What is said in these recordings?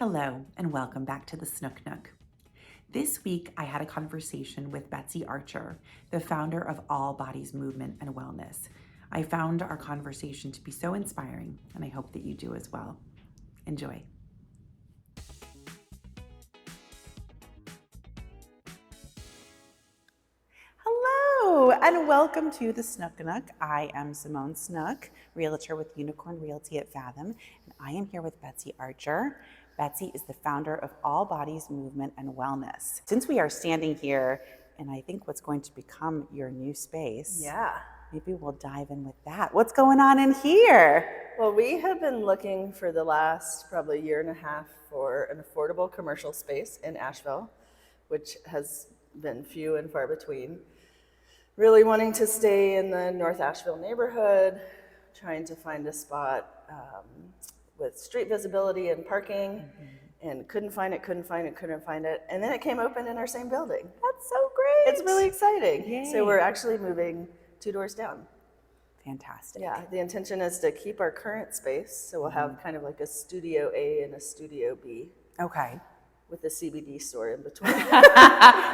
Hello, and welcome back to the Snook Nook. This week, I had a conversation with Betsy Archer, the founder of All Bodies Movement and Wellness. I found our conversation to be so inspiring, and I hope that you do as well. Enjoy. Hello, and welcome to the Snook Nook. I am Simone Snook, realtor with Unicorn Realty at Fathom, and I am here with Betsy Archer. Betsy is the founder of All Bodies Movement and Wellness. Since we are standing here, and I think what's going to become your new space, maybe we'll dive in with that. What's going on in here? Well, we have been looking for the last probably year and a half for an affordable commercial space in Asheville, which has been few and far between. Really wanting to stay in the North Asheville neighborhood, trying to find a spot with street visibility and parking, and couldn't find it. And then it came open in our same building. That's so great. It's really exciting. Yay. So we're actually moving 2 doors down. Fantastic. Yeah, the intention is to keep our current space, so we'll have kind of like a Studio A and a Studio B. Okay. With a CBD store in between.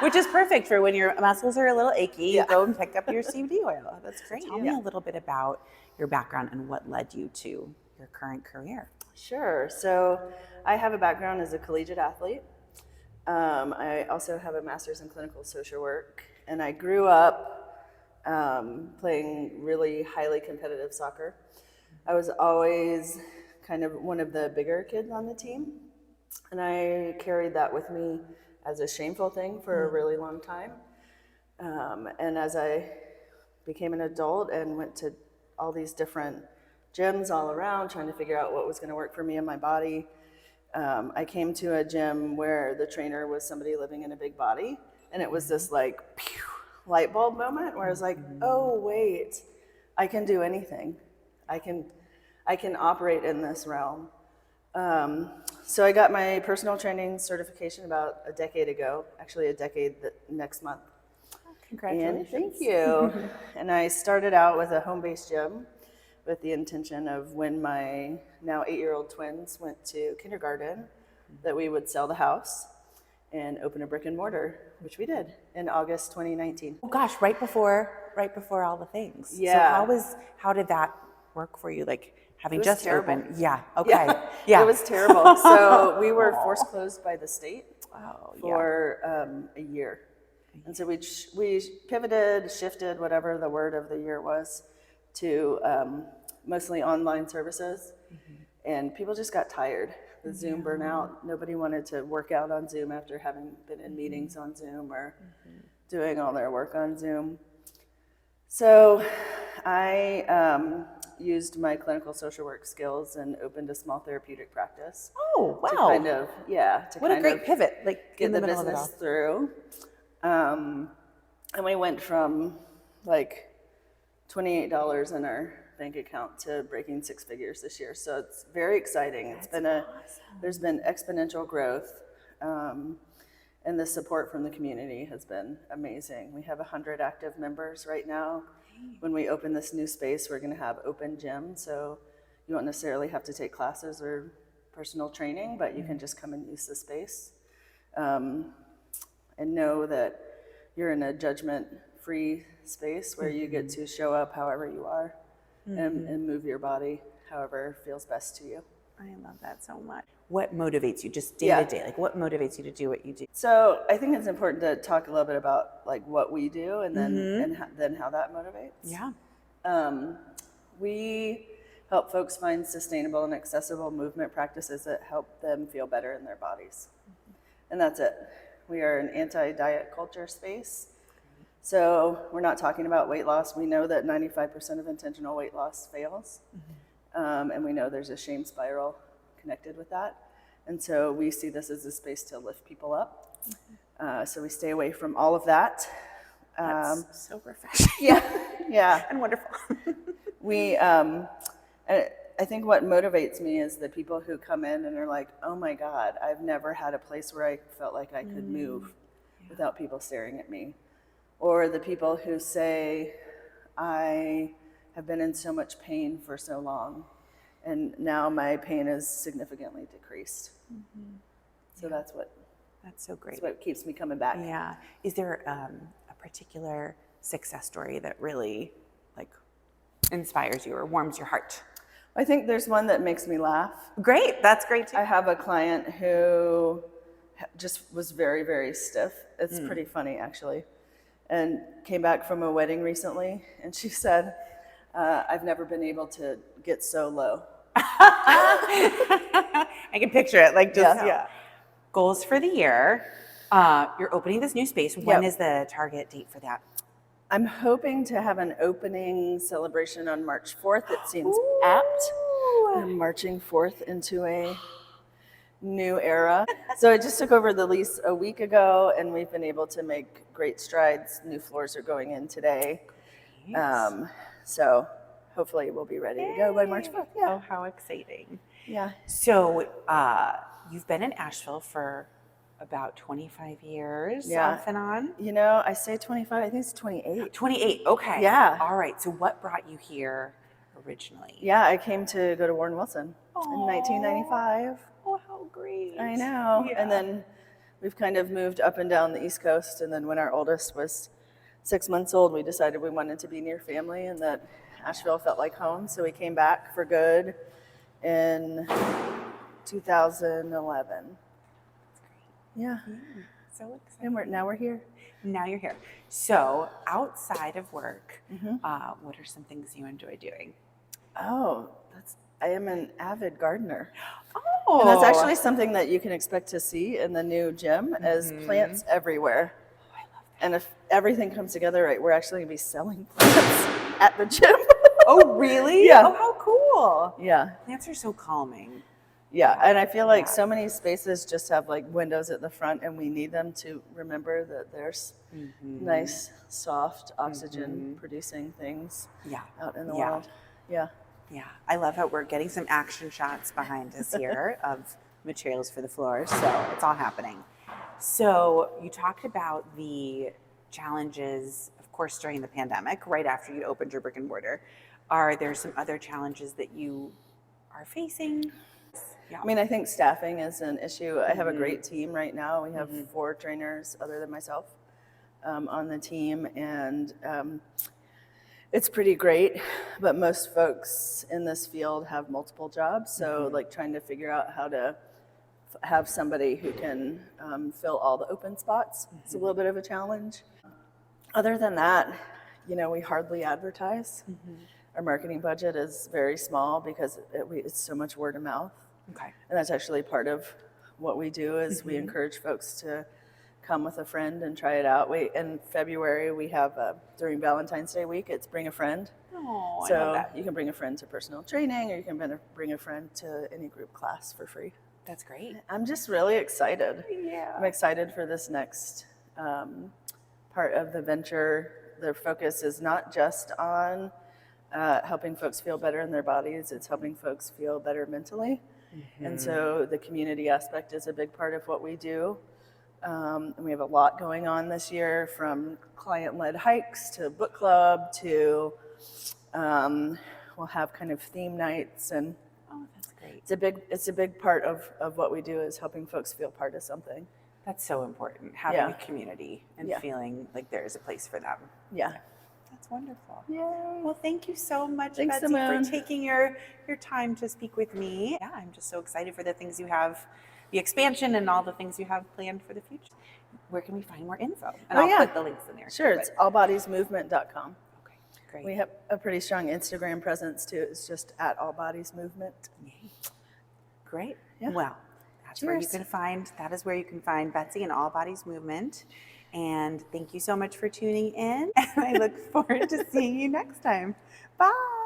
Which is perfect for when your muscles are a little achy. Yeah. You go and pick up your CBD oil. That's great. Tell me Yeah. a little bit about your background and what led you to your current career. Sure. So I have a background as a collegiate athlete. I also have a master's in clinical social work, and I grew up playing really highly competitive soccer. I was always kind of one of the bigger kids on the team, and I carried that with me as a shameful thing for a really long time. And as I became an adult and went to all these different gyms all around trying to figure out what was going to work for me and my body, I came to a gym where the trainer was somebody living in a big body, and it was this like pew, light bulb moment where I was like, oh wait, I can do anything. I can operate in this realm. So I got my personal training certification about a decade ago, actually a decade next month. Congratulations. And thank you. And I started out with a home-based gym with the intention of when my now 8-year-old twins went to kindergarten, that we would sell the house and open a brick and mortar, which we did in August 2019. Oh gosh, right before all the things. Yeah. So how did that work for you? Like having It was just terrible. opened? Yeah. Okay. Yeah. It was terrible. So we were forced closed by the state for a year. And so we pivoted, shifted, whatever the word of the year was, to mostly online services. And people just got tired. The Zoom burnout. Nobody wanted to work out on Zoom after having been in meetings on Zoom or doing all their work on Zoom. So I used my clinical social work skills and opened a small therapeutic practice. Oh, wow. To kind of, what a great pivot. Like get in the the middle of it all. business through. And we went from like $28 in our bank account to breaking 6 figures this year. So it's very exciting. There's been exponential growth. And the support from the community has been amazing. We have 100 active members right now. When we open this new space, we're going to have open gym. So you won't necessarily have to take classes or personal training, but you can just come and use the space. And know that you're in a judgment-free space where you get to show up however you are and move your body however feels best to you. I love that so much. What motivates you just day to day? Like what motivates you to do what you do? So I think it's important to talk a little bit about like what we do and then then how that motivates. Yeah. We help folks find sustainable and accessible movement practices that help them feel better in their bodies. And that's it. We are an anti-diet culture space. So we're not talking about weight loss. We know that 95% of intentional weight loss fails. And we know there's a shame spiral connected with that. And so we see this as a space to lift people up. So we stay away from all of that. That's so refreshing. Yeah. And wonderful. I think what motivates me is the people who come in and are like, oh my God, I've never had a place where I felt like I could move without people staring at me. Or the people who say, I have been in so much pain for so long, And now my pain is significantly decreased. So that's so great. that's what keeps me coming back. Yeah. Is there a particular success story that really like inspires you or warms your heart? I think there's one that makes me laugh. Great. That's great too. I have a client who just was very, very stiff. It's pretty funny, actually. And came back from a wedding recently, and she said, I've never been able to get so low. I can picture it. Like just, Yeah. Goals for the year. You're opening this new space. When is the target date for that? I'm hoping to have an opening celebration on March 4th. It seems apt. We're marching forth into a new era. So I just took over the lease a week ago, and we've been able to make great strides. New floors are going in today. So hopefully we'll be ready to go by March 4th. Yeah. Oh, how exciting. Yeah. So you've been in Asheville for about 25 years off and on? You know, I say 25, I think it's 28. 28, okay. Yeah. All right, so what brought you here originally? Yeah, I came to go to Warren Wilson in 1995. Oh, how great. I know. Yeah. And then we've kind of moved up and down the East Coast. And then when our oldest was 6 months old, we decided we wanted to be near family and that Asheville felt like home. So we came back for good in 2011. Yeah. So exciting. And now we're here. Now you're here. So outside of work, what are some things you enjoy doing? Oh, I am an avid gardener. Oh. And that's actually something that you can expect to see in the new gym is plants everywhere. Oh, I love that. And if everything comes together right, we're actually going to be selling plants at the gym. Oh, really? Yeah. Oh, how cool. Yeah. Plants are so calming. Yeah, and I feel like so many spaces just have like windows at the front, and we need them to remember that there's nice, soft, oxygen-producing things out in the world. Yeah. Yeah, I love how we're getting some action shots behind us here of materials for the floors, so it's all happening. So you talked about the challenges, of course, during the pandemic, right after you opened your brick and mortar. Are there some other challenges that you are facing? Yeah. I mean, I think staffing is an issue. I have a great team right now. We have 4 trainers other than myself on the team, and it's pretty great. But most folks in this field have multiple jobs, so like trying to figure out how to have somebody who can fill all the open spots is a little bit of a challenge. Other than that, you know, we hardly advertise. Our marketing budget is very small because it's so much word of mouth. Okay. And that's actually part of what we do is we encourage folks to come with a friend and try it out. In February, we have, during Valentine's Day week, it's Bring a Friend. Oh, I love So that. you can bring a friend to personal training, or you can bring a friend to any group class for free. That's great. I'm just really excited. Yeah. I'm excited for this next part of the venture. Their focus is not just on helping folks feel better in their bodies, it's helping folks feel better mentally. And so the community aspect is a big part of what we do. And we have a lot going on this year, from client-led hikes to book club to we'll have kind of theme nights, and that's great. It's a big part of what we do is helping folks feel part of something. That's so important, having a community and feeling like there is a place for them. Yeah. That's wonderful. Yay. Well, thank you so much, Thanks, Betsy, Simone, for taking your time to speak with me. Yeah, I'm just so excited for the things you have, the expansion and all the things you have planned for the future. Where can we find more info? And I'll put the links in there. Sure, it's allbodiesmovement.com. Okay, great. We have a pretty strong Instagram presence too. It's just at allbodiesmovement. Yay. Great. Yeah. Well, that's where you can find, that is where you can find Betsy and All Bodies Movement. And thank you so much for tuning in. And I look forward to seeing you next time. Bye.